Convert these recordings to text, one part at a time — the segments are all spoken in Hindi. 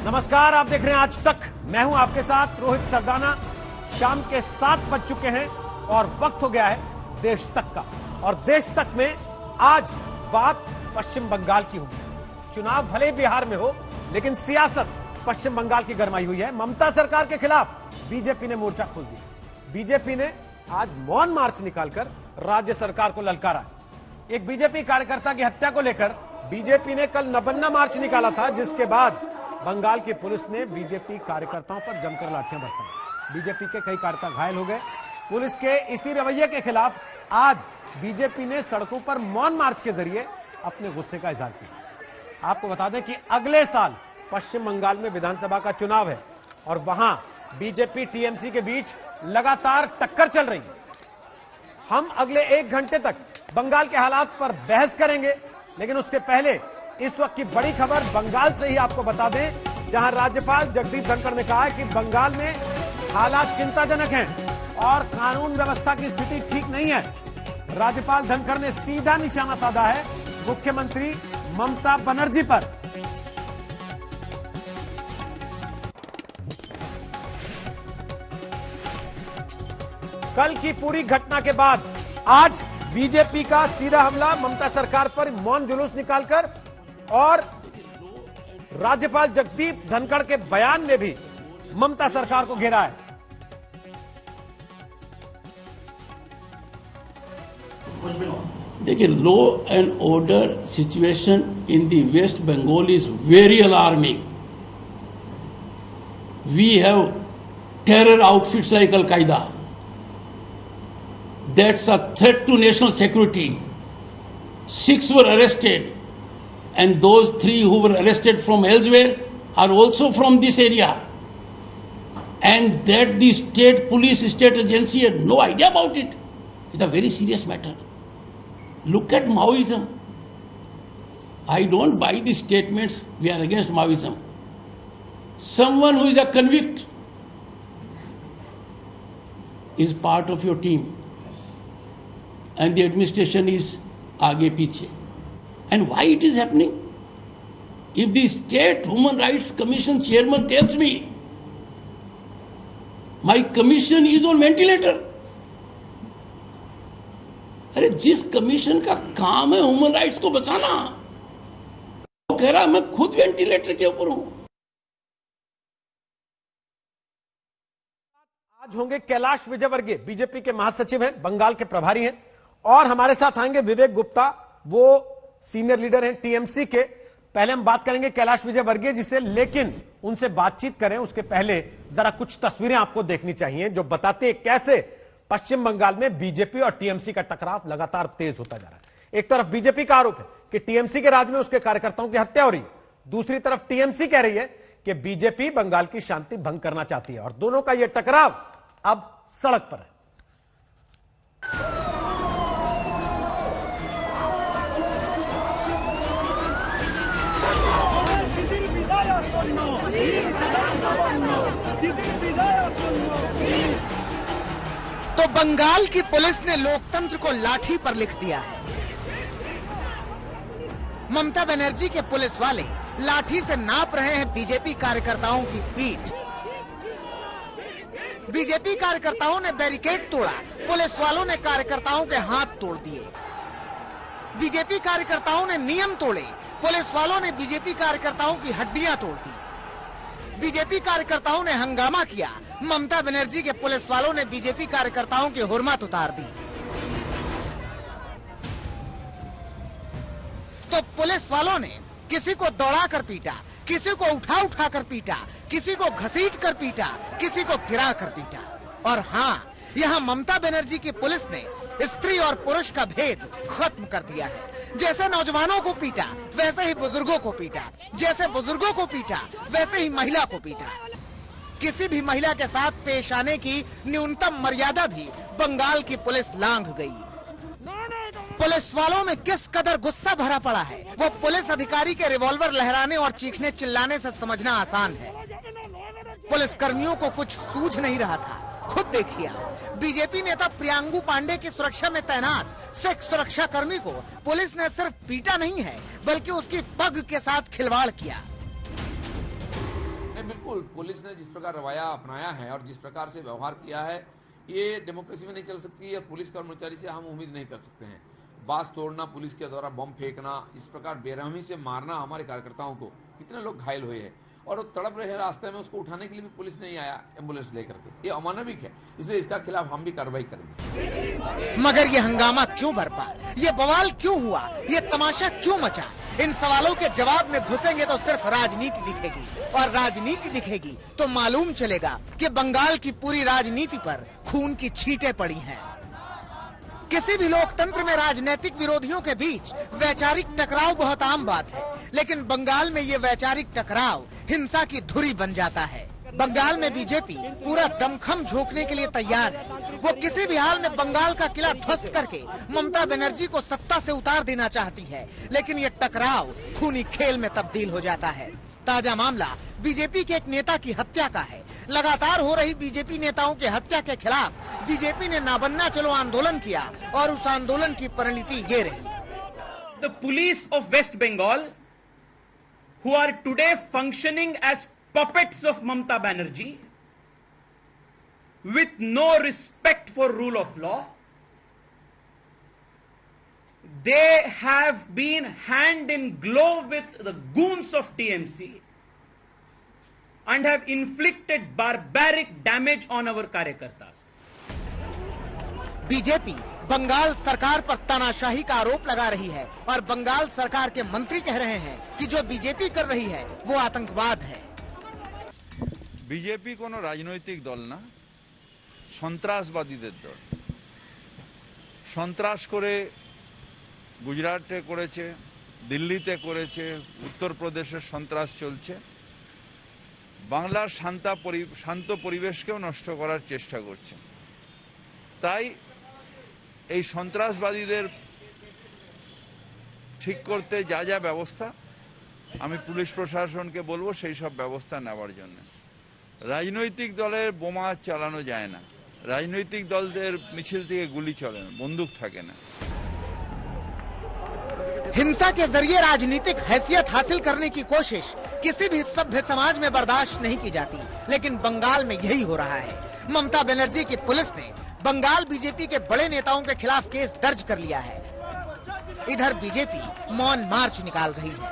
नमस्कार, आप देख रहे हैं आज तक। मैं हूं आपके साथ रोहित सरदाना। शाम के 7 बज चुके हैं और वक्त हो गया है देश तक का। और देश तक में आज बात पश्चिम बंगाल की होगी। चुनाव भले ही बिहार में हो, लेकिन सियासत पश्चिम बंगाल की गरमाई हुई है। ममता सरकार के खिलाफ बीजेपी ने मोर्चा खोल दिया। बीजेपी ने आज मौन मार्च निकालकर राज्य सरकार को ललकारा। एक बीजेपी कार्यकर्ता की हत्या को लेकर बीजेपी ने कल नबन्ना मार्च निकाला था, जिसके बाद बंगाल की पुलिस ने बीजेपी कार्यकर्ताओं पर जमकर लाठियां बरसाई। बीजेपी के कई कार्यकर्ता घायल हो गए। पुलिस के इसी रवैये के खिलाफ आज बीजेपी ने सड़कों पर मौन मार्च के जरिए अपने गुस्से का इजहार किया। आपको बता दें कि अगले साल पश्चिम बंगाल में विधानसभा का चुनाव है और वहां बीजेपी टीएमसी के बीच लगातार टक्कर चल रही है। हम अगले 1 घंटे तक बंगाल के हालात पर बहस करेंगे, लेकिन उसके पहले इस वक्त की बड़ी खबर बंगाल से ही आपको बता दें, जहां राज्यपाल जगदीप धनखड़ ने कहा है कि बंगाल में हालात चिंताजनक हैं और कानून व्यवस्था की स्थिति ठीक नहीं है। राज्यपाल धनखड़ ने सीधा निशाना साधा है मुख्यमंत्री ममता बनर्जी पर। कल की पूरी घटना के बाद आज बीजेपी का सीधा हमला ममता सरकार पर मौन जुलूस निकालकर, और राज्यपाल जगदीप धनखड़ के बयान ने भी ममता सरकार को घेरा है। देखिए, law and order situation in the West Bengal is very alarming. We have terror outfits like Al Qaeda. That's a threat to national security. 6 were arrested, and those 3 who were arrested from elsewhere are also from this area. And that the state police, state agency had no idea about it. It's a very serious matter. Look at Maoism. I don't buy the statements we are against Maoism. Someone who is a convict is part of your team. And the administration is aage piche. And why it is happening? If the State Human Rights Commission chairman tells me my commission is on ventilator, अरे जिस कमीशन का काम है ह्यूमन राइट्स को बचाना, वो कह रहा मैं खुद वेंटिलेटर के ऊपर हूं। आज होंगे कैलाश विजयवर्गीय, बीजेपी के महासचिव हैं, बंगाल के प्रभारी हैं, और हमारे साथ आएंगे विवेक गुप्ता, वो सीनियर लीडर हैं टीएमसी के। पहले हम बात करेंगे कैलाश विजयवर्गीय जी से, लेकिन उनसे बातचीत करें उसके पहले जरा कुछ तस्वीरें आपको देखनी चाहिए जो बताते हैं कैसे पश्चिम बंगाल में बीजेपी और टीएमसी का टकराव लगातार तेज होता जा रहा है। एक तरफ बीजेपी का आरोप है कि टीएमसी के राज में उसके कार्यकर्ताओं की हत्या हो रही है, दूसरी तरफ टीएमसी कह रही है कि बीजेपी बंगाल की शांति भंग करना चाहती है, और दोनों का यह टकराव अब सड़क पर है। तो बंगाल की पुलिस ने लोकतंत्र को लाठी पर लिख दिया है। ममता बनर्जी के पुलिस वाले लाठी से नाप रहे हैं बीजेपी कार्यकर्ताओं की पीठ। बीजेपी कार्यकर्ताओं ने बैरिकेड तोड़ा, पुलिस वालों ने कार्यकर्ताओं के हाथ तोड़ दिए। बीजेपी कार्यकर्ताओं ने नियम तोड़े, पुलिस वालों ने बीजेपी कार्यकर्ताओं की हड्डियां तोड़ दी। बीजेपी कार्यकर्ताओं ने हंगामा किया, ममता बनर्जी के पुलिस वालों ने बीजेपी कार्यकर्ताओं की हुर्मत उतार दी। तो पुलिस वालों ने किसी को दौड़ा कर पीटा, किसी को उठा कर पीटा, किसी को घसीट कर पीटा, किसी को गिरा कर पीटा। और हाँ, यहाँ ममता बनर्जी की पुलिस ने स्त्री और पुरुष का भेद खत्म कर दिया है। जैसे नौजवानों को पीटा, वैसे ही बुजुर्गों को पीटा, जैसे बुजुर्गों को पीटा, वैसे ही महिला को पीटा। किसी भी महिला के साथ पेश आने की न्यूनतम मर्यादा भी बंगाल की पुलिस लांघ गई। पुलिस वालों में किस कदर गुस्सा भरा पड़ा है, वो पुलिस अधिकारी के रिवॉल्वर लहराने और चीखने चिल्लाने से समझना आसान है। पुलिस कर्मियों को कुछ सूझ नहीं रहा था। खुद देखिए, बीजेपी नेता प्रियांगु पांडे की सुरक्षा में तैनात सिख सुरक्षा कर्मी को पुलिस ने सिर्फ पीटा नहीं है, बल्कि उसकी पग के साथ खिलवाड़ किया। नहीं, बिल्कुल पुलिस ने जिस प्रकार रवैया अपनाया है और जिस प्रकार से व्यवहार किया है, ये डेमोक्रेसी में नहीं चल सकती है। पुलिस कर्मचारी से हम उम्मीद नहीं कर सकते हैं। बास तोड़ना, पुलिस के द्वारा बम फेंकना, इस प्रकार बेरहमी से मारना हमारे कार्यकर्ताओं को, कितने लोग घायल हुए हैं और वो तड़प रहे रास्ते में, उसको उठाने के लिए भी पुलिस नहीं आया एम्बुलेंस लेकर के। ये अमानविक है, इसलिए इसका खिलाफ हम भी कार्रवाई करेंगे। मगर ये हंगामा क्यों बरपा, ये बवाल क्यों हुआ, ये तमाशा क्यों मचा? इन सवालों के जवाब में घुसेंगे तो सिर्फ राजनीति दिखेगी, और राजनीति दिखेगी तो मालूम चलेगा कि बंगाल की पूरी राजनीति पर खून की छींटें पड़ी हैं। किसी भी लोकतंत्र में राजनीतिक विरोधियों के बीच वैचारिक टकराव बहुत आम बात है, लेकिन बंगाल में ये वैचारिक टकराव हिंसा की धुरी बन जाता है। बंगाल में बीजेपी पूरा दमखम झोंकने के लिए तैयार है। वो किसी भी हाल में बंगाल का किला ध्वस्त करके ममता बनर्जी को सत्ता से उतार देना चाहती है, लेकिन ये टकराव खूनी खेल में तब्दील हो जाता है। ताजा मामला बीजेपी के एक नेता की हत्या का है। लगातार हो रही बीजेपी नेताओं के हत्या के खिलाफ बीजेपी ने ना बनना चलो आंदोलन किया, और उस आंदोलन की परिणति ये रही। The police of West Bengal, who are today functioning as puppets of Mamata Banerjee, with no respect for rule of law, they have been hand in glove with the goons of TMC and have inflicted barbaric damage on our karyakartas. BJP Bengal सरकार पर तानाशाही का आरोप लगा रही है, और बंगाल सरकार के मंत्री कह रहे हैं कि जो बीजेपी कर रही है वो आतंकवाद है। বিজেপি কোনো রাজনৈতিক দল না, সন্ত্রাসবাদীদের দল। সন্ত্রাস করে গুজরাটে করেছে, দিল্লিতে করেছে, উত্তরপ্রদেশে সন্ত্রাস চলছে। বাংলার শান্ত পরিবেশকেও নষ্ট করার চেষ্টা করছে। তাই এই সন্ত্রাসবাদীদের ঠিক করতে যা যা ব্যবস্থা, আমি পুলিশ প্রশাসনকে বলবো সেই সব ব্যবস্থা নেওয়ার জন্য। রাজনৈতিক দলের বোমা চালানো যায় না, রাজনৈতিক দলদের মিছিল থেকে গুলি চলে না, বন্দুক থাকে না। हिंसा के जरिए राजनीतिक हैसियत हासिल करने की कोशिश किसी भी सभ्य समाज में बर्दाश्त नहीं की जाती, लेकिन बंगाल में यही हो रहा है। ममता बनर्जी की पुलिस ने बंगाल बीजेपी के बड़े नेताओं के खिलाफ केस दर्ज कर लिया है। इधर बीजेपी मौन मार्च निकाल रही है।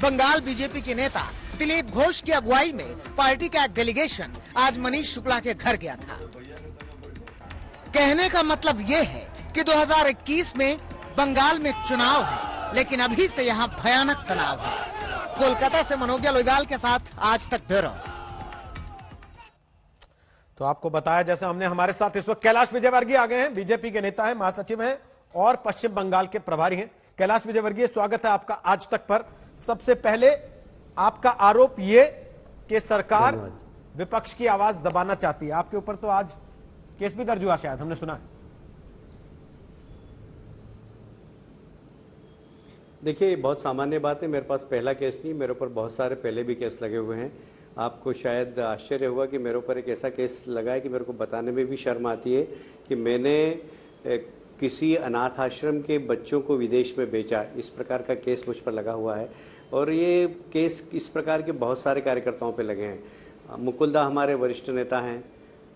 बंगाल बीजेपी के नेता दिलीप घोष की अगुवाई में पार्टी का एक डेलीगेशन आज मनीष शुक्ला के घर गया था। कहने का मतलब ये है कि 2021 में बंगाल में चुनाव है, लेकिन अभी से यहाँ भयानक तनाव है। कोलकाता से मनोज लोईवाल के साथ आज तक ब्यूरो। तो आपको बताया, जैसे हमने, हमारे साथ इस वक्त कैलाश विजयवर्गीय आ गए हैं, बीजेपी के नेता हैं, महासचिव हैं और पश्चिम बंगाल के प्रभारी हैं। कैलाश विजयवर्गीय, स्वागत है आपका आज तक पर। सबसे पहले आपका आरोप ये कि सरकार विपक्ष की आवाज दबाना चाहती है, आपके ऊपर तो आज केस भी दर्ज हुआ, शायद हमने सुना है। देखिए, बहुत सामान्य बात है, मेरे पास पहला केस नहीं, मेरे ऊपर बहुत सारे पहले भी केस लगे हुए हैं। आपको शायद आश्चर्य हुआ कि मेरे ऊपर एक ऐसा केस लगा है कि मेरे को बताने में भी शर्म आती है कि मैंने किसी अनाथ आश्रम के बच्चों को विदेश में बेचा, इस प्रकार का केस मुझ पर लगा हुआ है। और ये केस इस प्रकार के बहुत सारे कार्यकर्ताओं पे लगे हैं। मुकुल दा हमारे वरिष्ठ नेता हैं,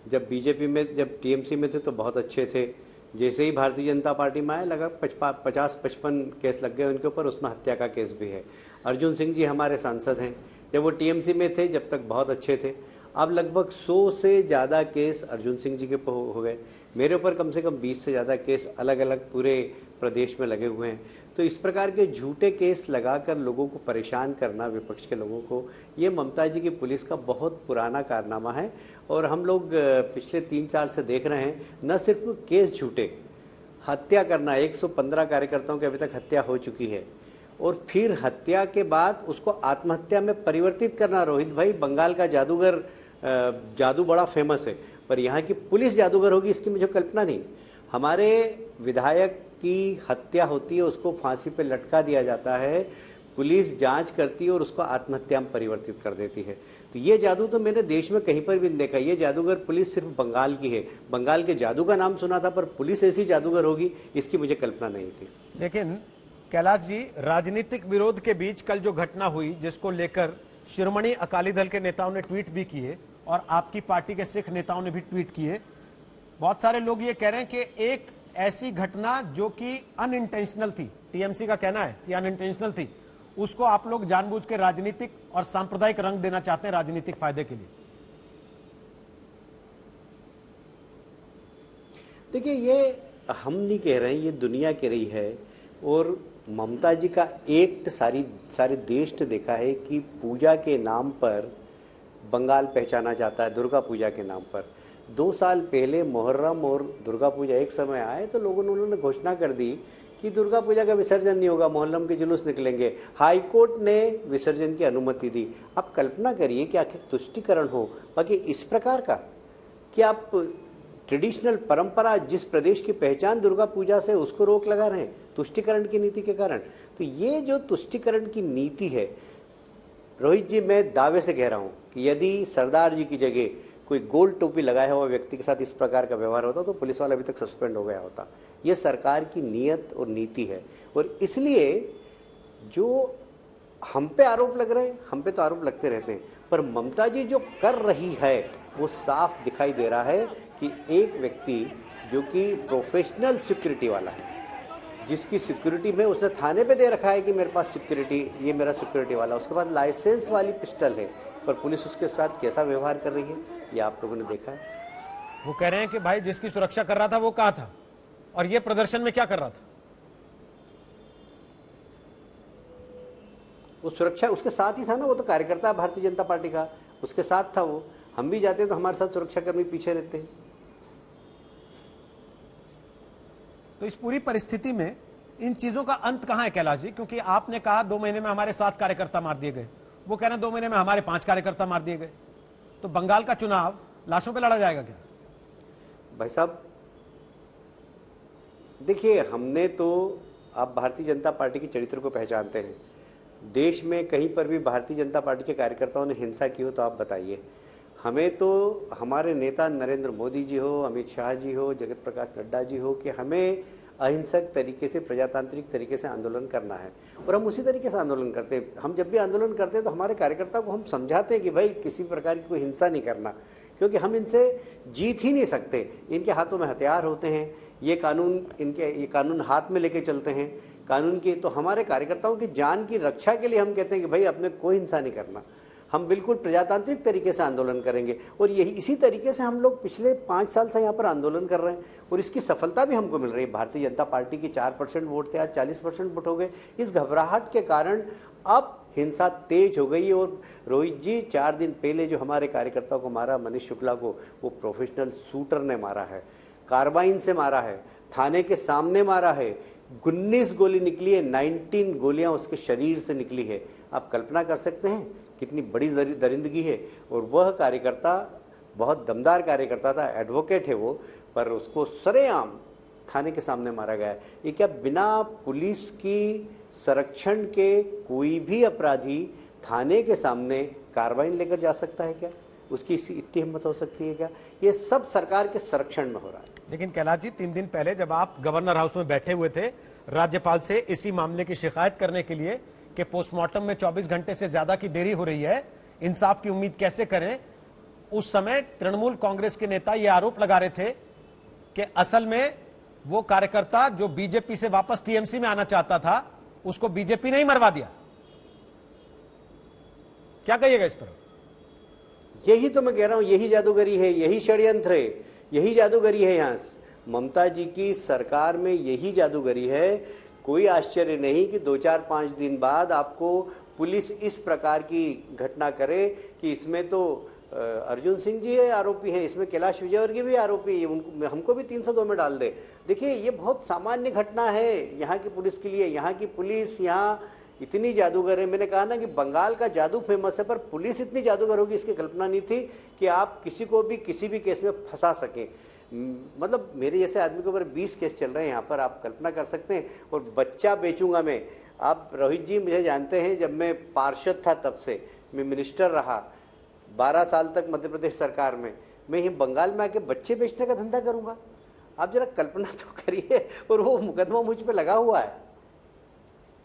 जब बीजेपी में, जब टीएमसी में थे तो बहुत अच्छे थे, जैसे ही भारतीय जनता पार्टी में आए लगभग 50-55 केस लग गए उनके ऊपर, उसमें हत्या का केस भी है। अर्जुन सिंह जी हमारे सांसद हैं, जब वो टीएमसी में थे जब तक बहुत अच्छे थे। अब लगभग 100 से ज़्यादा केस अर्जुन सिंह जी के हो गए। मेरे ऊपर कम से कम 20 से ज़्यादा केस अलग अलग पूरे प्रदेश में लगे हुए हैं। तो इस प्रकार के झूठे केस लगाकर लोगों को परेशान करना, विपक्ष के लोगों को, ये ममता जी की पुलिस का बहुत पुराना कारनामा है। और हम लोग पिछले 3-4 से देख रहे हैं, न सिर्फ केस झूठे, हत्या करना, 115 कार्यकर्ताओं की अभी तक हत्या हो चुकी है, और फिर हत्या के बाद उसको आत्महत्या में परिवर्तित करना। रोहित भाई, बंगाल का जादूगर, जादू बड़ा फेमस है, पर यहाँ की पुलिस जादूगर होगी इसकी मुझे कल्पना नहीं। हमारे विधायक की हत्या होती है, उसको फांसी पे लटका दिया जाता है, पुलिस जांच करती है और उसको आत्महत्या में परिवर्तित कर देती है। तो ये जादू तो मैंने देश में कहीं पर भी नहीं देखा। ये जादूगर पुलिस सिर्फ बंगाल की है। बंगाल के जादू का नाम सुना था, पर पुलिस ऐसी जादूगर होगी इसकी मुझे कल्पना नहीं थी। लेकिन कैलाश जी, राजनीतिक विरोध के बीच कल जो घटना हुई, जिसको लेकर शिरोमणि अकाली दल के नेताओं ने ट्वीट भी किए और आपकी पार्टी के सिख नेताओं ने भी ट्वीट किए, बहुत सारे लोग ये कह रहे हैं कि एक ऐसी घटना जो कि अनइंटेंशनल थी, टीएमसी का कहना है कि अनइंटेंशनल थी, उसको आप लोग जानबूझ के राजनीतिक और सांप्रदायिक रंग देना चाहते हैं राजनीतिक फायदे के लिए। देखिए, ये हम नहीं कह रहे हैं, ये दुनिया कह रही है। और ममता जी का एक्ट सारे देश ने देखा है कि पूजा के नाम पर बंगाल पहचाना जाता है, दुर्गा पूजा के नाम पर। 2 साल पहले मुहर्रम और दुर्गा पूजा एक समय आए तो लोगों ने उन्होंने घोषणा कर दी कि दुर्गा पूजा का विसर्जन नहीं होगा, मुहर्रम के जुलूस निकलेंगे। हाई कोर्ट ने विसर्जन की अनुमति दी। आप कल्पना करिए कि आखिर तुष्टिकरण हो बाकी इस प्रकार का कि आप ट्रेडिशनल परंपरा, जिस प्रदेश की पहचान दुर्गा पूजा से, उसको रोक लगा रहे हैं तुष्टिकरण की नीति के कारण। तो ये जो तुष्टिकरण की नीति है, रोहित जी, मैं दावे से कह रहा हूं कि यदि सरदार जी की जगह कोई गोल टोपी लगाया हुआ व्यक्ति के साथ इस प्रकार का व्यवहार होता तो पुलिस वाला अभी तक सस्पेंड हो गया होता। ये सरकार की नीयत और नीति है। और इसलिए जो हम पे आरोप लग रहे हैं, हम पे तो आरोप लगते रहते हैं, पर ममता जी जो कर रही है वो साफ दिखाई दे रहा है कि एक व्यक्ति जो कि प्रोफेशनल सिक्योरिटी वाला है, जिसकी सिक्योरिटी में उसने थाने पे दे रखा है कि मेरे पास सिक्योरिटी, ये मेरा सिक्योरिटी वाला, उसके पास लाइसेंस वाली पिस्टल है, पर पुलिस उसके साथ कैसा व्यवहार कर रही है ये आप लोगों ने देखा है। वो कह रहे हैं कि भाई जिसकी सुरक्षा कर रहा था वो कहाँ था और ये प्रदर्शन में क्या कर रहा था? वो सुरक्षा उसके साथ ही था ना, वो तो कार्यकर्ता है भारतीय जनता पार्टी का, उसके साथ था वो। हम भी जाते हैं तो हमारे साथ सुरक्षाकर्मी पीछे रहते हैं। तो इस पूरी परिस्थिति में इन चीजों का अंत कहां है कैलाश जी? क्योंकि आपने कहा 2 महीने में हमारे 7 कार्यकर्ता मार दिए गए, वो कह रहे हैं 2 महीने में हमारे 5 कार्यकर्ता मार दिए गए। तो बंगाल का चुनाव लाशों पे लड़ा जाएगा क्या? भाई साहब देखिए, हमने तो, आप भारतीय जनता पार्टी के चरित्र को पहचानते हैं। देश में कहीं पर भी भारतीय जनता पार्टी के कार्यकर्ताओं ने हिंसा की हो तो आप बताइए। हमें तो हमारे नेता नरेंद्र मोदी जी हो, अमित शाह जी हो, जगत प्रकाश नड्डा जी हो, कि हमें अहिंसक तरीके से, प्रजातांत्रिक तरीके से आंदोलन करना है और हम उसी तरीके से आंदोलन करते हैं। हम जब भी आंदोलन करते हैं तो हमारे कार्यकर्ताओं को हम समझाते हैं कि भाई किसी प्रकार की कोई हिंसा नहीं करना, क्योंकि हम इनसे जीत ही नहीं सकते। इनके हाथों में हथियार होते हैं, ये कानून हाथ में लेके चलते हैं कानून की। तो हमारे कार्यकर्ताओं की जान की रक्षा के लिए हम कहते हैं कि भाई अपने कोई हिंसा नहीं करना, हम बिल्कुल प्रजातांत्रिक तरीके से आंदोलन करेंगे। और यही इसी तरीके से हम लोग पिछले 5 साल से यहाँ पर आंदोलन कर रहे हैं और इसकी सफलता भी हमको मिल रही है। भारतीय जनता पार्टी की 4% वोट थे, आज 40% वोट हो गए। इस घबराहट के कारण अब हिंसा तेज हो गई। और रोहित जी, 4 दिन पहले जो हमारे कार्यकर्ताओं को मारा, मनीष शुक्ला को, वो प्रोफेशनल शूटर ने मारा है, कार्बाइन से मारा है, थाने के सामने मारा है। 19 गोली निकली है, 19 गोलियां उसके शरीर से निकली है। आप कल्पना कर सकते हैं कितनी बड़ी दरिंदगी है। और वह कार्यकर्ता बहुत दमदार कार्यकर्ता था, एडवोकेट है वो, पर उसको सरेआम थाने के सामने मारा गया है। ये क्या बिना पुलिस की संरक्षण के कोई भी अपराधी थाने के सामने कार्बाइन लेकर जा सकता है क्या? उसकी इतनी हिम्मत हो सकती है क्या? ये सब सरकार के संरक्षण में हो रहा है। लेकिन कैलाश जी, 3 दिन पहले जब आप गवर्नर हाउस में बैठे हुए थे राज्यपाल से इसी मामले की शिकायत करने के लिए कि पोस्टमार्टम में 24 घंटे से ज्यादा की देरी हो रही है, इंसाफ की उम्मीद कैसे करें, उस समय तृणमूल कांग्रेस के नेता ये आरोप लगा रहे थे कि असल में वो कार्यकर्ता जो बीजेपी से वापस टीएमसी में आना चाहता था, उसको बीजेपी ने ही मरवा दिया। क्या कहिएगा इस पर? यही तो मैं कह रहा हूं, यही जादूगरी है, यही षड्यंत्र है, यही जादूगरी है। यहां ममता जी की सरकार में यही जादूगरी है। कोई आश्चर्य नहीं कि 2-4-5 दिन बाद आपको पुलिस इस प्रकार की घटना करे कि इसमें तो अर्जुन सिंह जी आरोपी हैं, इसमें कैलाश विजयवर्गीय भी आरोपी है, हमको भी 302 में डाल दे। देखिए, ये बहुत सामान्य घटना है यहाँ की पुलिस के लिए। यहाँ की पुलिस यहाँ इतनी जादूगर है। मैंने कहा ना कि बंगाल का जादू फेमस है, पर पुलिस इतनी जादूगर होगी इसकी कल्पना नहीं थी कि आप किसी को भी किसी भी केस में फंसा सकें। मतलब मेरे जैसे आदमी के ऊपर 20 केस चल रहे हैं यहाँ पर, आप कल्पना कर सकते हैं। और बच्चा बेचूंगा मैं, आप रोहित जी मुझे जानते हैं, जब मैं पार्षद था तब से मैं मिनिस्टर रहा 12 साल तक मध्य प्रदेश सरकार में, मैं ये बंगाल में आके बच्चे बेचने का धंधा करूंगा? आप जरा कल्पना तो करिए। और वो मुकदमा मुझ पर लगा हुआ है।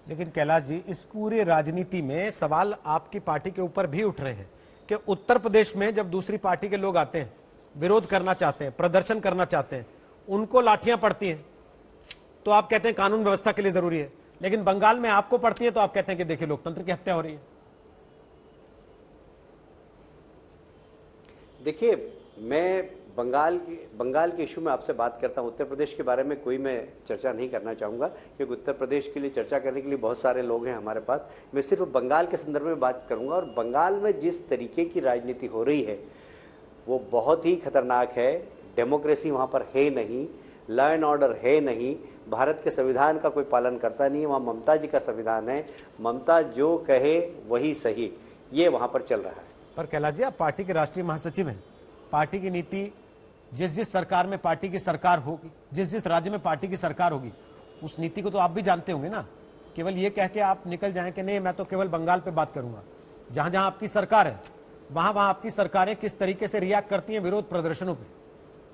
लेकिन कैलाश जी, इस पूरी राजनीति में सवाल आपकी पार्टी के ऊपर भी उठ रहे हैं कि उत्तर प्रदेश में जब दूसरी पार्टी के लोग आते हैं, विरोध करना चाहते हैं, प्रदर्शन करना चाहते हैं, उनको लाठियां पड़ती हैं तो आप कहते हैं कानून व्यवस्था के लिए जरूरी है, लेकिन बंगाल में आपको पड़ती है तो आप कहते हैं कि देखिए लोकतंत्र की हत्या हो रही है। देखिए, मैं बंगाल के इशू में आपसे बात करता हूं। उत्तर प्रदेश के बारे में कोई मैं चर्चा नहीं करना चाहूंगा, क्योंकि उत्तर प्रदेश के लिए चर्चा करने के लिए बहुत सारे लोग हैं हमारे पास। मैं सिर्फ बंगाल के संदर्भ में बात करूंगा, और बंगाल में जिस तरीके की राजनीति हो रही है वो बहुत ही खतरनाक है। डेमोक्रेसी वहां पर है नहीं, लॉ एंड ऑर्डर है नहीं, भारत के संविधान का कोई पालन करता नहीं है। वहां ममता जी का संविधान है, ममता जो कहे वही सही, ये वहां पर चल रहा है। पर कैलाश जी, आप पार्टी के राष्ट्रीय महासचिव हैं, पार्टी की नीति जिस सरकार में पार्टी की सरकार होगी, जिस राज्य में पार्टी की सरकार होगी, उस नीति को तो आप भी जानते होंगे ना। केवल ये कह के आप निकल जाएं कि नहीं मैं तो केवल बंगाल पे बात करूंगा। जहां जहां आपकी सरकार है वहां वहां आपकी सरकारें किस तरीके से रिएक्ट करती हैं विरोध प्रदर्शनों पे,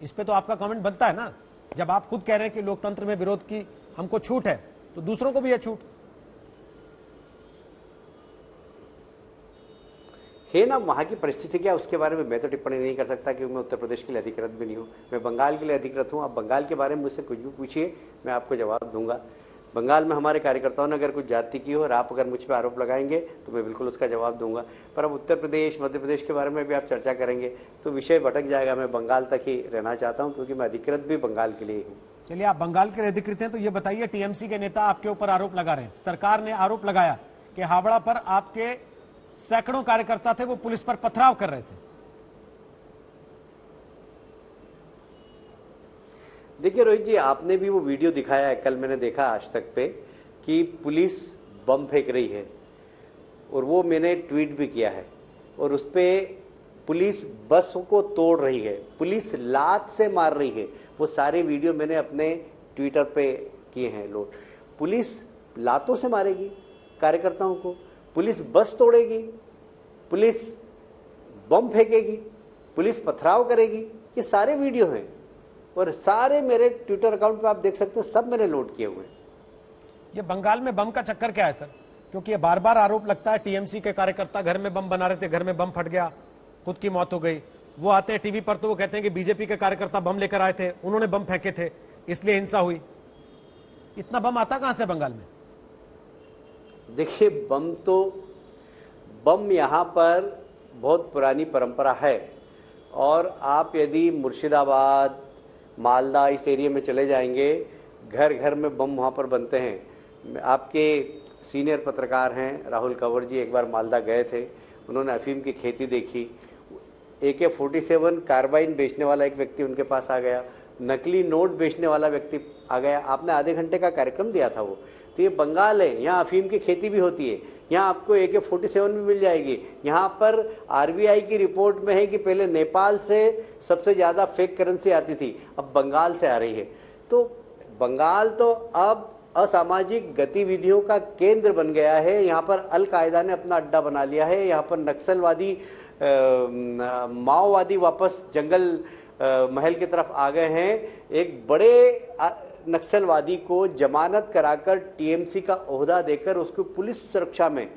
इस पे तो आपका कमेंट बनता है ना। जब आप खुद कह रहे हैं कि लोकतंत्र में विरोध की हमको छूट है, तो दूसरों को भी है छूट है ना। वहाँ की परिस्थिति क्या, उसके बारे में मैं तो टिप्पणी नहीं कर सकता, क्योंकि मैं उत्तर प्रदेश के लिए अधिकृत भी नहीं हूँ। मैं बंगाल के लिए अधिकृत हूँ। आप बंगाल के बारे में मुझसे कुछ भी पूछिए, मैं आपको जवाब दूंगा। बंगाल में हमारे कार्यकर्ताओं ने अगर कुछ जाति की हो और आप अगर मुझ पर आरोप लगाएंगे तो मैं बिल्कुल उसका जवाब दूंगा। पर अब उत्तर प्रदेश, मध्य प्रदेश के बारे में भी आप चर्चा करेंगे तो विषय भटक जाएगा। मैं बंगाल तक ही रहना चाहता हूँ, क्योंकि मैं अधिकृत भी बंगाल के लिए हूँ। चलिए, आप बंगाल के लिए अधिकृत हैं तो ये बताइए, टीएमसी के नेता आपके ऊपर आरोप लगा रहे हैं, सरकार ने आरोप लगाया कि हावड़ा पर आपके सैकड़ों कार्यकर्ता थे, वो पुलिस पर पथराव कर रहे थे। देखिए रोहित जी, आपने भी वो वीडियो दिखाया है, कल मैंने देखा आज तक पे, कि पुलिस बम फेंक रही है, और वो मैंने ट्वीट भी किया है। और उस पे पुलिस बस को तोड़ रही है, पुलिस लात से मार रही है। वो सारे वीडियो मैंने अपने ट्विटर पे किए हैं लोड। पुलिस लातों से मारेगी कार्यकर्ताओं को, पुलिस बस तोड़ेगी, पुलिस बम फेंकेगी, पुलिस पथराव करेगी, ये सारे वीडियो हैं और सारे मेरे ट्विटर अकाउंट पे आप देख सकते हैं, सब मैंने लोड किए हुए हैं। ये बंगाल में बम का चक्कर क्या है सर? क्योंकि ये बार बार आरोप लगता है टीएमसी के कार्यकर्ता घर में बम बना रहे थे, घर में बम फट गया, खुद की मौत हो गई। वो आते हैं टीवी पर तो वो कहते हैं कि बीजेपी के कार्यकर्ता बम लेकर आए थे, उन्होंने बम फेंके थे, इसलिए हिंसा हुई। इतना बम आता कहां से बंगाल में? देखिए, बम यहाँ पर बहुत पुरानी परंपरा है, और आप यदि मुर्शिदाबाद, मालदा इस एरिया में चले जाएंगे, घर घर में बम वहाँ पर बनते हैं। आपके सीनियर पत्रकार हैं राहुल कंवर जी, एक बार मालदा गए थे, उन्होंने अफीम की खेती देखी। AK-47 कार्बाइन बेचने वाला एक व्यक्ति उनके पास आ गया, नकली नोट बेचने वाला व्यक्ति आ गया। आपने आधे घंटे का कार्यक्रम दिया था वो। तो ये बंगाल है, यहाँ अफीम की खेती भी होती है, यहाँ आपको AK-47 भी मिल जाएगी। यहाँ पर RBI की रिपोर्ट में है कि पहले नेपाल से सबसे ज्यादा फेक करेंसी आती थी, अब बंगाल से आ रही है। तो बंगाल तो अब असामाजिक गतिविधियों का केंद्र बन गया है। यहाँ पर अल कायदा ने अपना अड्डा बना लिया है। यहाँ पर नक्सलवादी, माओवादी वापस जंगल महल की तरफ आ गए हैं। एक बड़े नक्सलवादी को जमानत कराकर टीएमसी का ओहदा देकर उसको पुलिस सुरक्षा में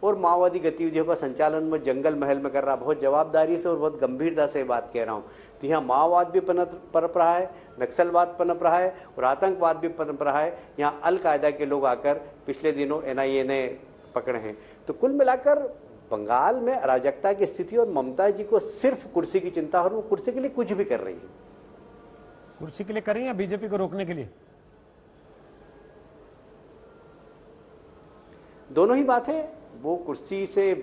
और माओवादी गतिविधियों का संचालन में जंगल महल में कर रहा। बहुत जवाबदारी से और बहुत गंभीरता से बात कह रहा हूँ। तो यहाँ माओवाद भी पनप रहा है, नक्सलवाद पनप रहा है और आतंकवाद भी पनप रहा है। यहाँ अल कायदा के लोग आकर पिछले दिनों NIA ने पकड़े हैं। तो कुल मिलाकर बंगाल में अराजकता की स्थिति, और ममता जी को सिर्फ कुर्सी की चिंता, और वो कुर्सी के लिए कुछ भी कर रही है। कुर्सी के लिए कर रही है, बीजेपी को रोकने के लिए? दोनों ही बात है। वो कुर्सी से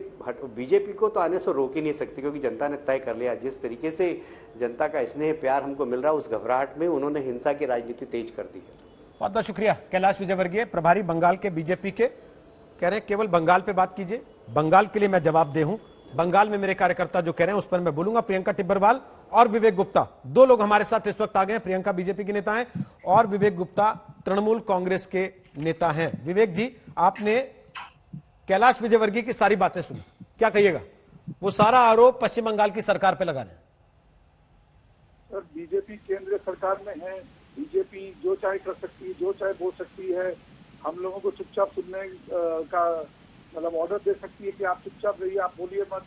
बीजेपी को तो आने से रोक ही नहीं सकती, क्योंकि जनता ने तय कर लिया। जिस तरीके से जनता का स्नेह प्यार हमको मिल रहा है, उस घबराहट में उन्होंने हिंसा की राजनीति तेज कर दी है। बहुत बहुत शुक्रिया कैलाश विजयवर्गीय, प्रभारी बंगाल के बीजेपी के। कह रहे हैं केवल बंगाल पे बात कीजिए, बंगाल के लिए मैं जवाब दे हूं। बंगाल में मेरे कार्यकर्ता जो कह रहे हैं उस पर मैं बोलूंगा। प्रियंका टिब्बरवाल और विवेक गुप्ता, दो लोग हमारे साथ इस वक्त आ गए हैं। प्रियंका बीजेपी की नेता हैं और विवेक गुप्ता तृणमूल कांग्रेस के नेता हैं। विवेक जी, आपने कैलाश विजयवर्गीय की सारी बातें सुनी, क्या कहिएगा? वो सारा आरोप पश्चिम बंगाल की सरकार पे लगा रहे हैं। सर, बीजेपी केंद्र सरकार में है, बीजेपी जो चाहे कर सकती है, जो चाहे बोल सकती है। हम लोगों को चुपचाप सुनने का मतलब ऑर्डर दे सकती है कि आप चुपचाप रहिए, आप बोलिए मत।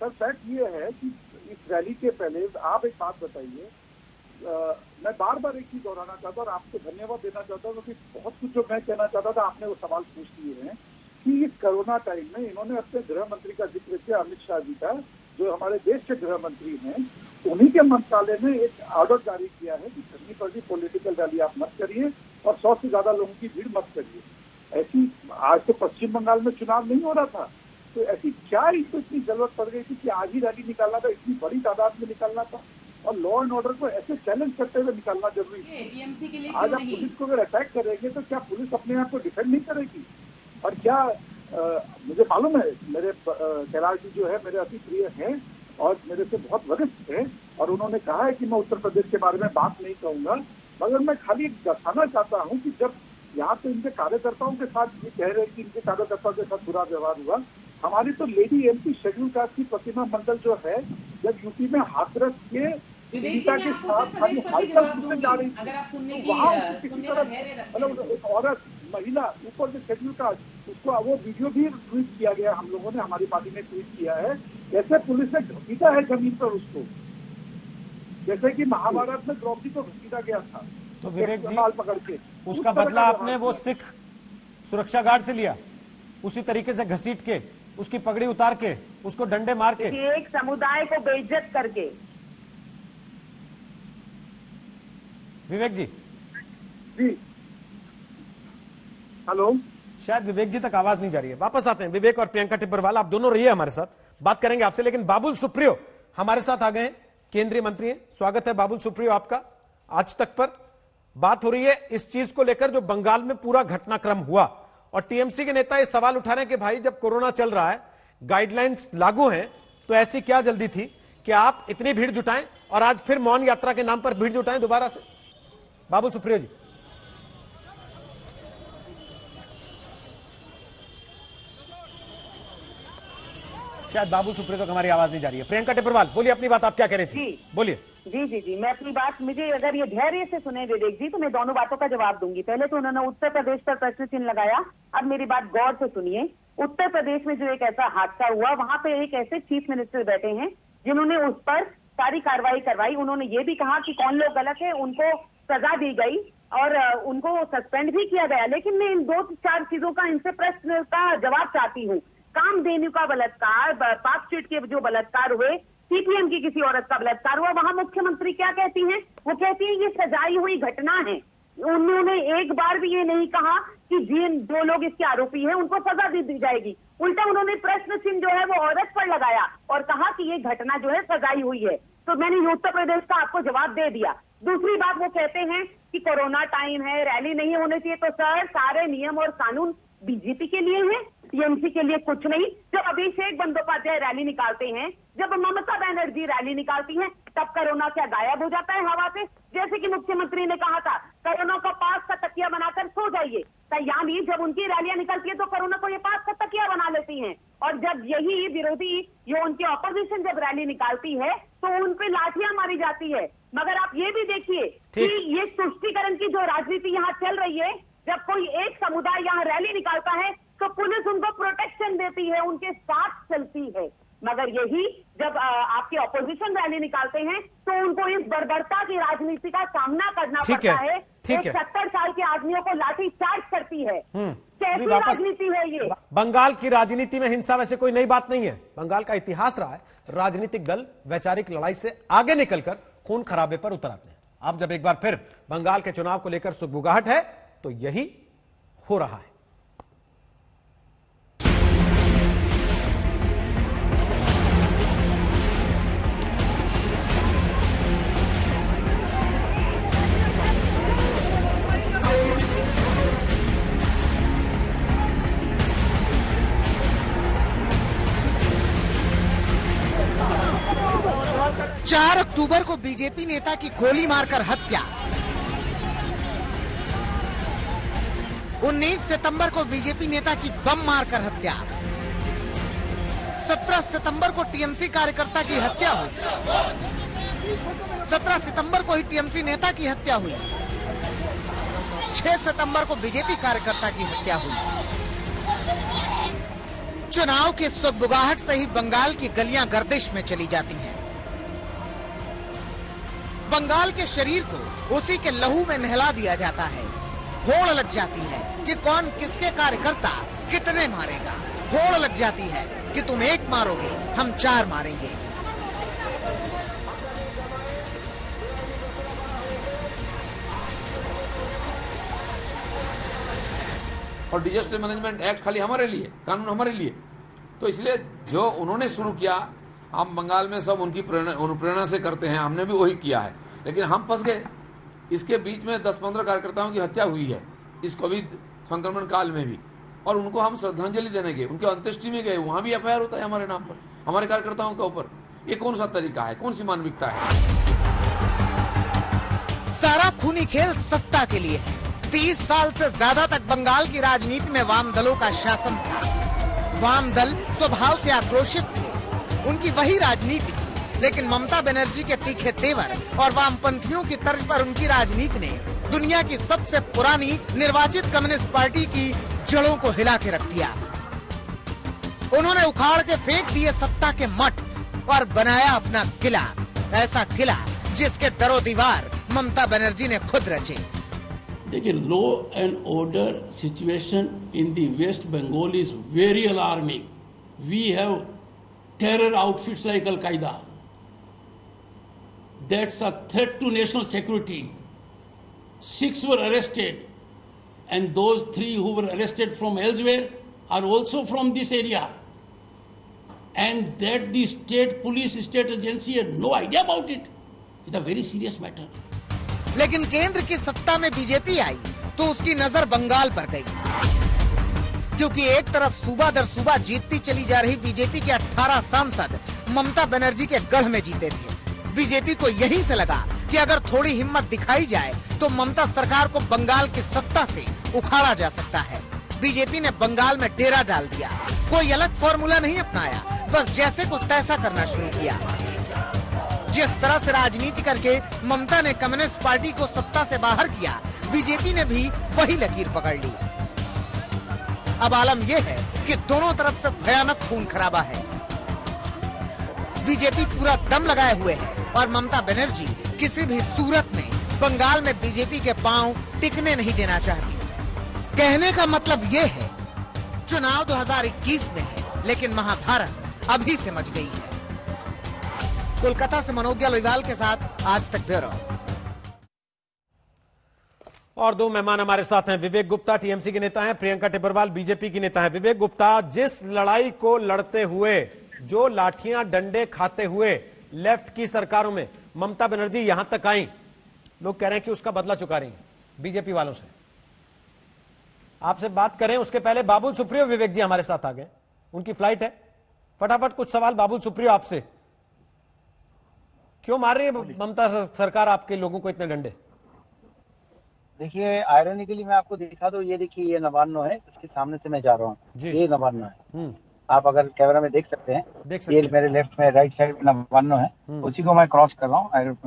सर फैक्ट ये है कि इस रैली के पहले आप एक बात बताइए, मैं बार बार एक चीज दोहराना चाहता हूँ और आपको धन्यवाद देना चाहता हूँ क्योंकि बहुत कुछ जो मैं कहना चाहता था आपने वो सवाल पूछ लिए हैं कि इस कोरोना टाइम में इन्होंने अपने गृह मंत्री का जिक्र किया, अमित शाह जी का, जो हमारे देश के गृह मंत्री हैं, उन्हीं के मंत्रालय ने एक ऑर्डर जारी किया है कि कहीं पर भी पॉलिटिकल रैली आप मत करिए और 100 से ज्यादा लोगों की भीड़ मत करिए। ऐसी आज तो पश्चिम बंगाल में चुनाव नहीं हो रहा था, तो ऐसी क्या इनको इतनी जरूरत पड़ गई थी कि आज ही रैली निकालना था, इतनी बड़ी तादाद में निकालना था और लॉ एंड ऑर्डर को ऐसे चैलेंज करते हुए निकालना जरूरी है। टीएमसी के लिए आज आप पुलिस को अगर अटैक करेंगे तो क्या पुलिस अपने आप को डिफेंड नहीं करेगी? और क्या मुझे मालूम है मेरे कैलाश जी जो है मेरे अति प्रिय हैं और मेरे से बहुत वरिष्ठ हैं और उन्होंने कहा है कि मैं उत्तर प्रदेश के बारे में बात नहीं कहूंगा, मगर मैं खाली दर्शाना चाहता हूं कि जब यहाँ पे इनके कार्यकर्ताओं के साथ ये कह रहे हैं कि इनके कार्यकर्ताओं के साथ बुरा व्यवहार हुआ, हमारी तो लेडी एमपी शेड्यूल कास्ट की प्रतिमा मंडल जो है जब यूपी में हाथरस के पीड़िता के साथ जा रही थी, मतलब एक औरत महिला ऊपर से शेड्यूल कास्ट, उसको वो वीडियो भी ट्वीट किया गया, हम लोगों ने, हमारी पार्टी ने ट्वीट किया है, कैसे पुलिस ने घसीटा है जमीन पर उसको, जैसे कि महाभारत में द्रौपदी को घसीटा गया था। तो विवेक जी पकड़ के उसका बदला आपने वो सिख सुरक्षा गार्ड से लिया, उसी तरीके से घसीट के, उसकी पगड़ी उतार के, उसको डंडे मार के, एक समुदाय को बेइज्जत करके। विवेक जी जी हेलो, शायद विवेक जी तक आवाज नहीं जा रही है, वापस आते हैं। विवेक और प्रियंका टिब्बरवाल आप दोनों रहिए हमारे साथ, बात करेंगे आपसे, लेकिन बाबुल सुप्रियो हमारे साथ आ गए हैं, केंद्रीय मंत्री हैं। स्वागत है बाबुल सुप्रियो आपका आज तक पर। बात हो रही है इस चीज को लेकर जो बंगाल में पूरा घटनाक्रम हुआ और टीएमसी के नेता ये सवाल उठा रहे हैं कि भाई जब कोरोना चल रहा है, गाइडलाइंस लागू हैं, तो ऐसी क्या जल्दी थी कि आप इतनी भीड़ जुटाएं और आज फिर मौन यात्रा के नाम पर भीड़ जुटाएं दोबारा से? बाबुल सुप्रियो जी। शायद बाबुल सुप्रियो तक हमारी आवाज नहीं जा रही है। प्रियंका टिब्बरवाल बोलिए अपनी बात, आप क्या कह रही थी, बोलिए। जी मैं अपनी बात, मुझे अगर ये धैर्य से सुने विवेक जी तो मैं दोनों बातों का जवाब दूंगी। पहले तो उन्होंने उत्तर प्रदेश पर प्रश्न चिन्ह लगाया, अब मेरी बात गौर से सुनिए। उत्तर प्रदेश में जो एक ऐसा हादसा हुआ, वहां पे एक ऐसे चीफ मिनिस्टर बैठे हैं जिन्होंने उस पर सारी कार्रवाई करवाई। उन्होंने ये भी कहा कि कौन लोग गलत है, उनको सजा दी गई और उनको सस्पेंड भी किया गया। लेकिन मैं इन 2-4 चीजों का इनसे प्रश्न का जवाब चाहती हूँ। कामधेनु का बलात्कार, पार्क स्ट्रीट के जो बलात्कार हुए, सीपीएम की किसी औरत का बलात्कार हुआ, वहां मुख्यमंत्री क्या कहती हैं? वो कहती है ये सजाई हुई घटना है। उन्होंने एक बार भी ये नहीं कहा कि जिन 2 लोग इसके आरोपी हैं उनको सजा दी जाएगी। उल्टा उन्होंने प्रश्न चिन्ह जो है वो औरत पर लगाया और कहा कि ये घटना जो है सजाई हुई है। तो मैंने उत्तर प्रदेश का आपको जवाब दे दिया। दूसरी बात, वो कहते हैं कि कोरोना टाइम है, रैली नहीं होनी चाहिए। तो सर, सारे नियम और कानून बीजेपी के लिए हैं, टीएमसी के लिए कुछ नहीं। जब अभिषेक बंदोपाध्याय रैली निकालते हैं, जब ममता बनर्जी रैली निकालती हैं, तब कोरोना क्या गायब हो जाता है हवा से? जैसे कि मुख्यमंत्री ने कहा था, कोरोना का पास का तकिया बनाकर सो जाइए, यानी जब उनकी रैलियां निकलती है तो कोरोना को ये पास का तकिया बना लेती हैं। और जब यही विरोधी, ये उनकी ऑपोजिशन जब रैली निकालती है तो उन पे लाठियां मारी जाती है। मगर आप ये भी देखिए कि ये तुष्टीकरण की जो राजनीति यहाँ चल रही है, जब कोई एक समुदाय यहाँ रैली निकालता है तो पुलिस उनको प्रोटेक्शन देती है, उनके साथ चलती है। मगर यही जब आपके ऑपोजिशन रैली निकालते हैं तो उनको इस बर्बरता की राजनीति का सामना करना पड़ता है। 70 साल के आदमियों को लाठी चार्ज करती है। कैसी राजनीति है ये? बंगाल की राजनीति में हिंसा वैसे कोई नई बात नहीं है, बंगाल का इतिहास रहा है। राजनीतिक दल वैचारिक लड़ाई से आगे निकलकर खून खराबे पर उतर आते हैं। अब जब एक बार फिर बंगाल के चुनाव को लेकर सुगबुगाहट है तो यही हो रहा है। चार अक्टूबर को बीजेपी नेता की गोली मारकर हत्या, 19 सितंबर को बीजेपी नेता की बम मारकर हत्या, 17 सितंबर को टीएमसी कार्यकर्ता की हत्या हुई, 17 सितंबर को ही टीएमसी नेता की हत्या हुई, 6 सितंबर को बीजेपी कार्यकर्ता की हत्या हुई। चुनाव की सुगबुगाहट से ही बंगाल की गलियां गर्दिश में चली जाती हैं। बंगाल के शरीर को उसी के लहू में नहला दिया जाता है। होड़ लग जाती है कि कौन किसके कार्यकर्ता कितने मारेगा। होड़ लग जाती है कि तुम एक मारोगे, हम 4 मारेंगे। और डिजास्टर मैनेजमेंट एक्ट खाली हमारे लिए, कानून हमारे लिए, तो इसलिए जो उन्होंने शुरू किया हम बंगाल में सब उनकी अनुप्रेरणा से करते हैं, हमने भी वही किया है, लेकिन हम फंस गए। इसके बीच में 10-15 कार्यकर्ताओं की हत्या हुई है इस कोविड संक्रमण काल में भी, और उनको हम श्रद्धांजलि देने गए, उनके अंत्येष्टि में गए, वहां भी एफआईआर होता है हमारे नाम पर, हमारे कार्यकर्ताओं के ऊपर। ये कौन सा तरीका है, कौन सी मानविकता है? सारा खूनी खेल सत्ता के लिए है। 30 साल से ज्यादा तक बंगाल की राजनीति में वाम दलों का शासन था। वाम दल स्वभाव से आक्रोशित थे, उनकी वही राजनीति थी, लेकिन ममता बनर्जी के तीखे तेवर और वामपंथियों की तर्ज पर उनकी राजनीति ने दुनिया की सबसे पुरानी निर्वाचित कम्युनिस्ट पार्टी की जड़ों को हिला के रख दिया। उन्होंने उखाड़ के फेंक दिए सत्ता के मठ और बनाया अपना किला, ऐसा किला जिसके दरो दीवार ममता बनर्जी ने खुद रचे। देखिए, law and order situation in the West Bengal is very alarming. We have terror outfits like Al Qaeda. That's a threat to national security. 6 were arrested, and those 3 who were arrested from elsewhere are also from this area. And that the state police, state agency had no idea about it. It's a very serious matter. लेकिन केंद्र की सत्ता में बीजेपी आई तो उसकी नजर बंगाल पर गई, क्योंकि एक तरफ सूबा दर सूबा जीतती चली जा रही बीजेपी के 18 सांसद ममता बनर्जी के गढ़ में जीते थे। बीजेपी को यहीं से लगा कि अगर थोड़ी हिम्मत दिखाई जाए तो ममता सरकार को बंगाल की सत्ता से उखाड़ा जा सकता है। बीजेपी ने बंगाल में डेरा डाल दिया, कोई अलग फॉर्मूला नहीं अपनाया, बस जैसे को तैसा करना शुरू किया। जिस तरह से राजनीति करके ममता ने कम्युनिस्ट पार्टी को सत्ता से बाहर किया, बीजेपी ने भी वही लकीर पकड़ ली। अब आलम यह है कि दोनों तरफ से भयानक खून खराबा है। बीजेपी पूरा दम लगाए हुए है और ममता बनर्जी किसी भी सूरत में बंगाल में बीजेपी के पांव टिकने नहीं देना चाहती। कहने का मतलब ये है, चुनाव 2021 में है, लेकिन महाभारत अभी से मच गई है। कोलकाता से मनोज लोहिवाल के साथ आज तक ब्यूरो। और 2 मेहमान हमारे साथ हैं। विवेक गुप्ता टीएमसी के नेता हैं, प्रियंका टिब्बरवाल बीजेपी की नेता हैं। विवेक गुप्ता, जिस लड़ाई को लड़ते हुए, जो लाठियां डंडे खाते हुए लेफ्ट की सरकारों में ममता बनर्जी यहां तक आई, लोग कह रहे हैं कि उसका बदला चुका रही हैं बीजेपी वालों से। आपसे बात करें उसके पहले बाबुल सुप्रियो विवेक जी हमारे साथ आ गए, उनकी फ्लाइट है। फटाफट कुछ सवाल बाबुल सुप्रियो आपसे। क्यों मार रही है ममता सरकार आपके लोगों को इतने डंडे? देखिए, आयरनिकली मैं आपको दिखा दूं, ये देखिए, ये नवान्नो है, इसके सामने से मैं जा रहा हूँ, ये नवान्नो है। आप अगर कैमरा में देख सकते हैं, ये मेरे लेफ्ट में राइट साइड में नवान्नो है, उसी को मैं क्रॉस कर रहा हूँ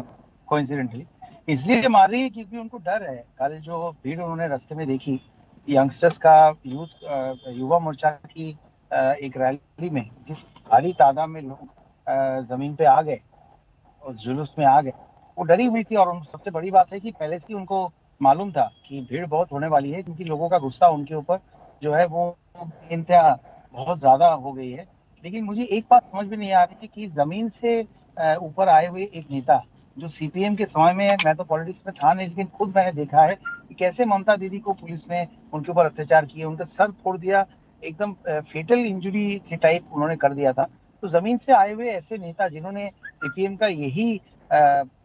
कोइंसिडेंटली। इसलिए मार रही है क्योंकि उनको डर है। कल जो भीड़ उन्होंने रास्ते में देखी यंगस्टर्स का, युवा मोर्चा की एक रैली में, जिस भारी तादाद में लोग जमीन पे आ गए, उस जुलूस में आ गए, वो डरी हुई थी। और सबसे बड़ी बात है कि पहले से उनको मालूम था कि भीड़ बहुत होने वाली है, क्योंकि लोगों का गुस्सा उनके ऊपर जो है वो इंतहा बहुत ज्यादा हो गई है। लेकिन मुझे एक बात समझ में नहीं आ रही कि जमीन से ऊपर आए हुए एक नेता, जो सीपीएम के समय में, मैं तो पॉलिटिक्स में था नहीं, लेकिन खुद मैंने देखा है कि कैसे ममता दीदी को पुलिस ने उनके ऊपर अत्याचार किए, उनका सर फोड़ दिया, एकदम फेटल इंजरी के टाइप उन्होंने कर दिया था। तो जमीन से आए हुए ऐसे नेता जिन्होंने सीपीएम का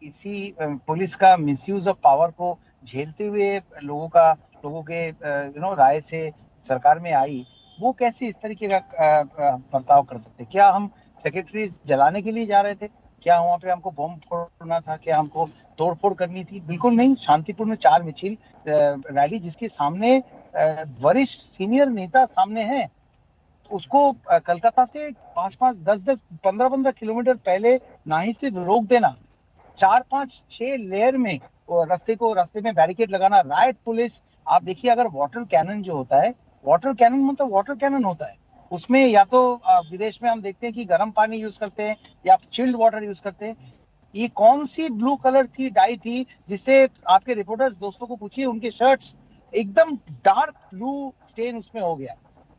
इसी पुलिस का मिसयूज ऑफ पावर को झेलते हुए लोगों के राय से सरकार में आई, वो कैसे इस तरीके का बर्ताव कर सकते? क्या हम सेक्रेटरी जलाने के लिए जा रहे थे? क्या वहाँ पे हमको बम फोड़ना था? क्या हमको तोड़फोड़ करनी थी? बिल्कुल नहीं। शांतिपूर्ण 4 मिছিল रैली, जिसके सामने वरिष्ठ सीनियर नेता सामने हैं, उसको कलकत्ता से 5-5, 10-10, 15-15 किलोमीटर पहले नाही से रोक देना, 4-5-6 लेयर में रास्ते में बैरिकेड लगाना, राइट पुलिस आप देखिए, अगर वाटर कैनन जो होता है, वाटर कैनन मतलब वाटर कैनन होता है, उसमें या तो विदेश में हम देखते हैं कि गर्म पानी यूज करते हैं या चिल्ड वाटर यूज करते हैं। ये कौन सी ब्लू कलर की डाई थी जिससे आपके रिपोर्टर्स दोस्तों को पूछिए, उनके शर्ट्स एकदम डार्क ब्लू स्टेन उसमें हो गया।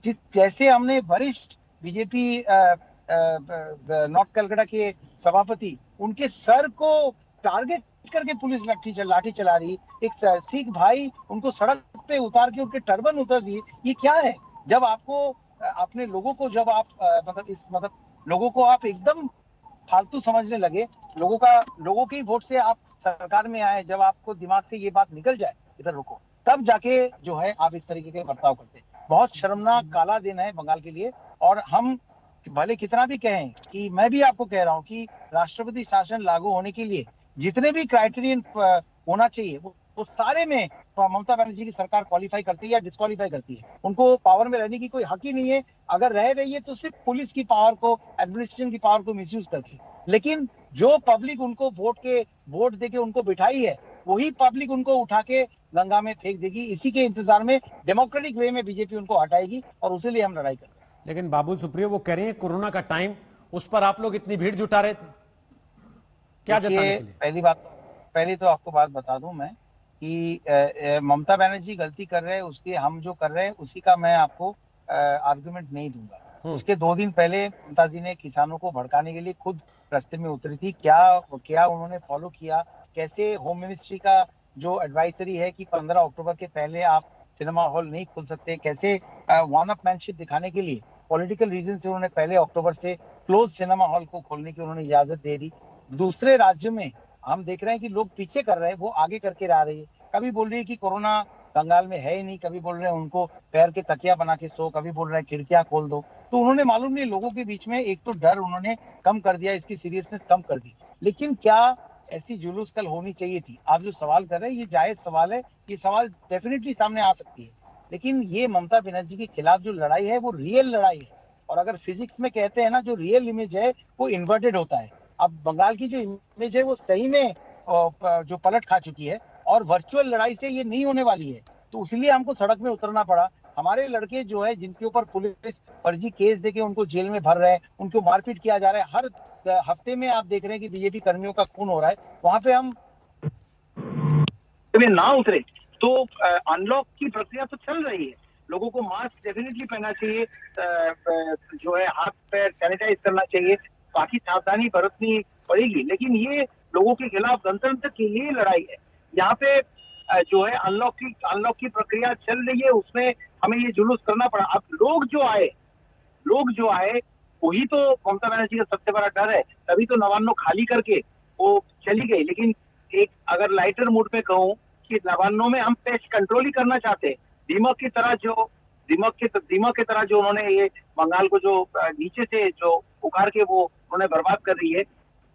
जैसे हमने वरिष्ठ बीजेपी नॉर्थ कलकत्ता के सभापति, उनके सर को टारगेट करके पुलिस लाठी चला रही, एक सिख भाई उनको सड़क पे उतार के उनके टर्बन उतर दिए। ये क्या है? जब आपको अपने लोगों को, जब आप लोगों को आप एकदम फालतू समझने लगे, लोगों के ही वोट से आप सरकार में आए, जब आपको दिमाग से ये बात निकल जाए इधर रुको, तब जाके जो है आप इस तरीके के बर्ताव करते हैं। बहुत शर्मनाक काला दिन है बंगाल के लिए। और हम भले कितना भी कहें कि, मैं भी आपको कह रहा हूं कि राष्ट्रपति शासन लागू होने के लिए जितने भी क्राइटेरियन होना चाहिए वो सारे में ममता बनर्जी की सरकार क्वालिफाई करती है या डिस्क्वालीफाई करती है। उनको पावर में रहने की कोई हक ही नहीं है। अगर रह रही है तो सिर्फ पुलिस की पावर को, एडमिनिस्ट्रेशन की पावर को मिसयूज करके। लेकिन जो पब्लिक उनको वोट देके उनको बिठाई है, वही पब्लिक उनको उठा के गंगा में फेंक देगी। इसी के इंतजार में डेमोक्रेटिक वे में बीजेपी उनको हटाएगी और उसी लिए हम लड़ाई कर रहे हैं। लेकिन बाबुल सुप्रियो, वो कह रहे हैं कोरोना का टाइम, उस पर आप लोग इतनी भीड़ जुटा रहे थे, क्या जताने के लिए? पहली तो आपको बात बता दूं मैं कि ममता बनर्जी गलती कर रहे हैं, उसके हम जो कर रहे हैं उसी का मैं आपको आर्गुमेंट नहीं दूंगा। उसके 2 दिन पहले ममता जी ने किसानों को भड़काने के लिए खुद रास्ते में उतरी थी। क्या उन्होंने फॉलो किया, कैसे होम मिनिस्ट्री का जो एडवाइजरी है कि 15 अक्टूबर के पहले आप सिनेमा हॉल नहीं खोल सकते, कैसे वन अप मैनशिप दिखाने के लिए पॉलिटिकल रीजन से उन्होंने पहले अक्टूबर से क्लोज सिनेमा हॉल को खोलने की उन्होंने इजाजत दे दी। दूसरे राज्य में हम देख रहे हैं कि लोग पीछे कर रहे हैं, वो आगे करके आ रही है। कभी बोल रही है कि कोरोना बंगाल में है ही नहीं, कभी बोल रहे हैं उनको पैर के तकिया बना के सो, कभी बोल रहे हैं खिड़कियां खोल दो। तो उन्होंने मालूम नहीं लोगों के बीच में एक तो डर उन्होंने कम कर दिया, इसकी सीरियसनेस कम कर दी। लेकिन क्या ऐसी जुलूस कल होनी चाहिए थी? आप जो सवाल कर रहे हैं ये जायज सवाल है, ये सवाल डेफिनेटली सामने आ सकती है। लेकिन ये ममता बनर्जी के खिलाफ जो लड़ाई है वो रियल लड़ाई है। और अगर फिजिक्स में कहते हैं ना, जो रियल इमेज है वो इन्वर्टेड होता है। अब बंगाल की जो इमेज है वो सही में जो पलट खा चुकी है और वर्चुअल लड़ाई से ये नहीं होने वाली है। तो इसलिए हमको सड़क में उतरना पड़ा। हमारे लड़के जो है जिनके ऊपर पुलिस फर्जी केस देके उनको जेल में भर रहे हैं, उनको मारपीट किया जा रहा है, हर हफ्ते में आप देख रहे हैं कि बीजेपी कर्मियों का खून हो रहा है, वहां पे हम ना उतरे तो अनलॉक की प्रक्रिया तो चल रही है। लोगों को मास्क डेफिनेटली पहनना चाहिए, जो है हाथ पैर सैनिटाइज करना चाहिए, बाकी सावधानी बरतनी पड़ेगी। लेकिन ये लोगों के खिलाफ गणतंत्र के लिए लड़ाई है। यहाँ पे जो है अनलॉक की प्रक्रिया चल रही है, उसमें हमें ये जुलूस करना पड़ा। अब लोग जो आए वही तो ममता बनर्जी का सबसे बड़ा डर है। तभी तो नवान्नो खाली करके वो चली गई। लेकिन एक अगर लाइटर मूड में कहूँ कि नवान्नो में हम पेस्ट कंट्रोल ही करना चाहते हैं। दीमक की तरह जो उन्होंने ये बंगाल को जो नीचे से जो उखाड़ के वो उन्होंने बर्बाद कर रही है,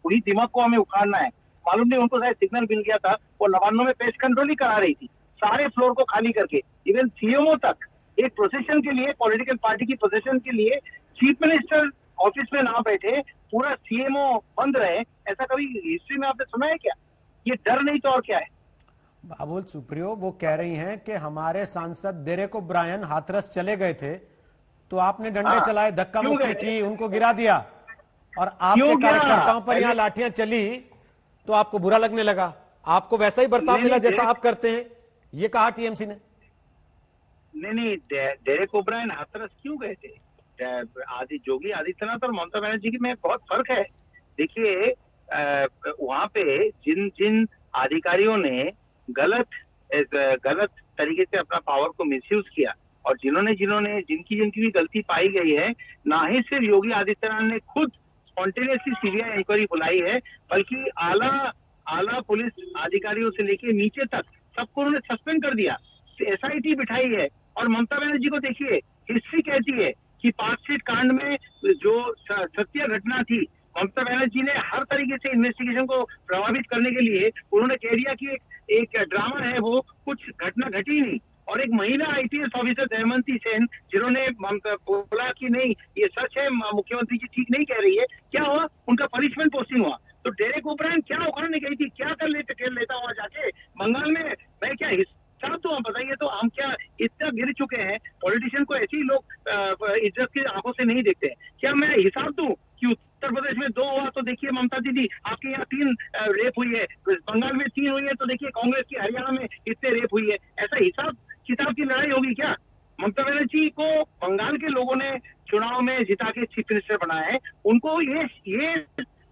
वही दीमक को हमें उखाड़ना है। मालूम नहीं उनको शायद सिग्नल मिल गया था, वो नवान्नो में पेस्ट कंट्रोल ही करा रही थी, सारे फ्लोर को खाली करके। इवन सीएमओ तक एक प्रोसेशन के लिए, पॉलिटिकल पार्टी की प्रोसेशन के लिए चीफ मिनिस्टर ऑफिस में ना बैठे, पूरा सीएमओ बंद रहे, ऐसा कभी हिस्ट्री में आपने सुना है क्या? ये डर नहीं तो और क्या है? बाबुल सुप्रियो, वो कह रही हैं कि हमारे सांसद डेरेक ओब्रायन हाथरस चले गए थे तो आपने डंडे चलाए, धक्का मुक्की की, उनको गिरा दिया और आपके कार्यकर्ताओं पर यहाँ लाठियां चली तो आपको बुरा लगने लगा, आपको वैसा ही बर्ताव मिला जैसा आप करते हैं, ये कहा टीएमसी ने। नहीं, डेरेक ओब्रायन हाथरस क्यों गए थे? योगी आदित्यनाथ और ममता बनर्जी की में बहुत फर्क है। देखिए, वहां पे जिन अधिकारियों ने गलत तरीके से अपना पावर को मिसयूज किया और जिनकी भी गलती पाई गई है, ना ही सिर्फ योगी आदित्यनाथ ने खुद स्पॉन्टेनियसली सीबीआई इंक्वायरी बुलाई है, बल्कि आला पुलिस अधिकारियों से लेके नीचे तक सबको उन्होंने सस्पेंड कर दिया, एसआईटी बिठाई है। और ममता बनर्जी को देखिए, हिस्ट्री कहती है कि पार्कशीट कांड में जो सत्य घटना थी, ममता बनर्जी ने हर तरीके से इन्वेस्टिगेशन को प्रभावित करने के लिए उन्होंने कह दिया कि एक ड्रामा है, वो कुछ घटना घटी नहीं। और एक महिला आईपीएस ऑफिसर दमयंती सेन, जिन्होंने बोला कि नहीं ये सच है, मुख्यमंत्री जी ठीक नहीं कह रही है, क्या हुआ? उनका पनिशमेंट पोस्टिंग हुआ। तो डेरेक ओब्रायन क्या उखाड़ने गई थी, क्या कर लेता हुआ जाके बंगाल में? मैं क्या हिसाब तो बताइए तो हम से नहीं देखते हैं। क्या मैं हिसाब दूं कि उत्तर प्रदेश में 2 हुआ तो देखिए ममता दीदी आपके यहाँ 3 रेप हुई है, बंगाल में 3 हुई है तो देखिए कांग्रेस की हरियाणा में इतने रेप हुई है। ऐसा हिसाब किताब की लड़ाई होगी क्या? ममता बनर्जी को बंगाल के लोगों ने चुनाव में जिता के चीफ मिनिस्टर बनाया है, उनको ये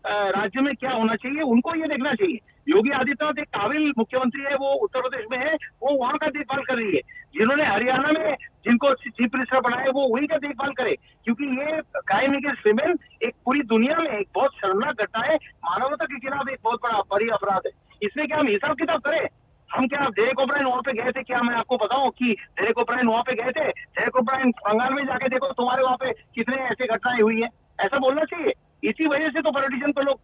राज्य में क्या होना चाहिए उनको ये देखना चाहिए। योगी आदित्यनाथ एक काबिल मुख्यमंत्री है, वो उत्तर प्रदेश में है, वो वहां का देखभाल कर रही है। जिन्होंने हरियाणा में जिनको चीफ मिनिस्टर बनाया वो वही का देखभाल करे, क्योंकि ये क्राइम अगेंस्ट विमेन एक पूरी दुनिया में एक बहुत शर्मनाक घटना है, मानवता के खिलाफ एक बहुत बड़ी अपराध है। इसमें क्या हम हिसाब किताब करें? हम क्या डेरेक ओब्रायन वहां पे गए थे? क्या मैं आपको बताऊं कि डेरेक ओब्रायन वहां पे गए थे? डेरेक ओब्रायन बंगाल में जाके देखो तुम्हारे वहां पे कितने ऐसे घटनाएं हुई है। ऐसा बोलना चाहिए। इसी वजह से तो पॉलिटिशियन को लोग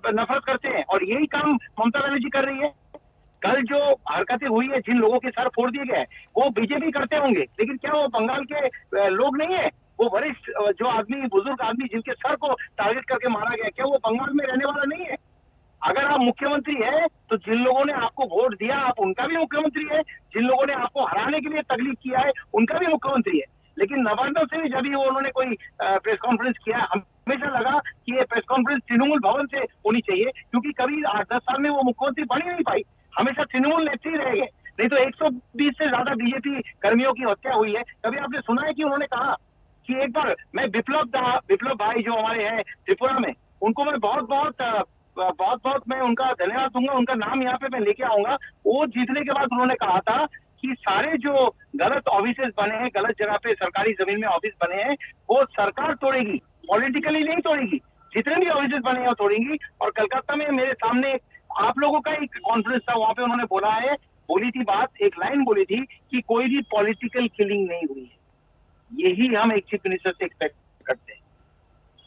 नफरत करते हैं और यही काम ममता बनर्जी कर रही है। कल जो हरकतें हुई है, जिन लोगों के सर फोड़ दिए गए, वो बीजेपी करते होंगे, लेकिन क्या वो बंगाल के लोग नहीं है? वो वरिष्ठ जो आदमी, बुजुर्ग आदमी जिनके सर को टारगेट करके मारा गया, क्या वो बंगाल में रहने वाला नहीं है? अगर आप मुख्यमंत्री है तो जिन लोगों ने आपको वोट दिया आप उनका भी मुख्यमंत्री है, जिन लोगों ने आपको हराने के लिए तकलीफ किया है उनका भी मुख्यमंत्री है। लेकिन नवान्नों से जब भी उन्होंने कोई प्रेस कॉन्फ्रेंस किया, हमेशा लगा कि ये प्रेस कॉन्फ्रेंस तृणमूल भवन से होनी चाहिए, क्योंकि कभी 8-10 साल में वो मुख्यमंत्री बन ही नहीं पाई, हमेशा तृणमूल नेता ही रह गए। नहीं तो 120 से ज्यादा बीजेपी कर्मियों की हत्या हुई है। कभी आपने सुना है कि उन्होंने कहा कि एक बार मैं विप्लव भाई जो हमारे हैं त्रिपुरा में, उनको मैं बहुत मैं उनका धन्यवाद दूंगा, उनका नाम यहाँ पे मैं लेके आऊंगा। वो जीतने के बाद उन्होंने कहा था कि सारे जो गलत ऑफिसेस बने हैं, गलत जगह पे सरकारी जमीन में ऑफिस बने हैं, वो सरकार तोड़ेगी, पॉलिटिकली नहीं तोड़ेगी। जितने भी ऑफिसेस बने हैं वो तोड़ेंगी। और कलकत्ता में मेरे सामने आप लोगों का एक कॉन्फ्रेंस था, वहां पे उन्होंने बोली थी बात, एक लाइन बोली थी कि कोई भी पॉलिटिकल किलिंग नहीं हुई है। यही हम एक चीफ मिनिस्टर से एक्सपेक्ट करते हैं।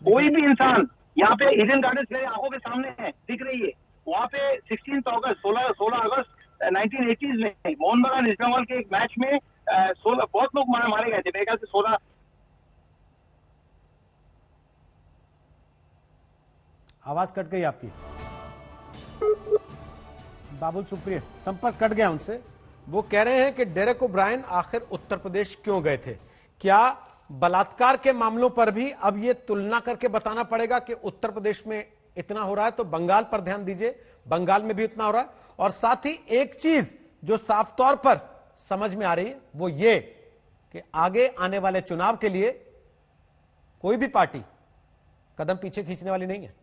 कोई भी इंसान यहाँ पे ईडन गार्डन्स मेरे आंखों के सामने है, दिख रही है, वहाँ पे 16 अगस्त 1980s में मोहन बगान ईस्ट बंगाल के एक मैच में 16 बहुत लोग मारे गए थे, मेरे ख्याल से 16। आवाज कट गई आपकी बाबुल सुप्रिय, संपर्क कट गया उनसे। वो कह रहे हैं कि डेरेक ओब्रायन आखिर उत्तर प्रदेश क्यों गए थे? क्या बलात्कार के मामलों पर भी अब ये तुलना करके बताना पड़ेगा कि उत्तर प्रदेश में इतना हो रहा है तो बंगाल पर ध्यान दीजिए, बंगाल में भी इतना हो रहा है। और साथ ही एक चीज जो साफ तौर पर समझ में आ रही है वो ये कि आगे आने वाले चुनाव के लिए कोई भी पार्टी कदम पीछे खींचने वाली नहीं है।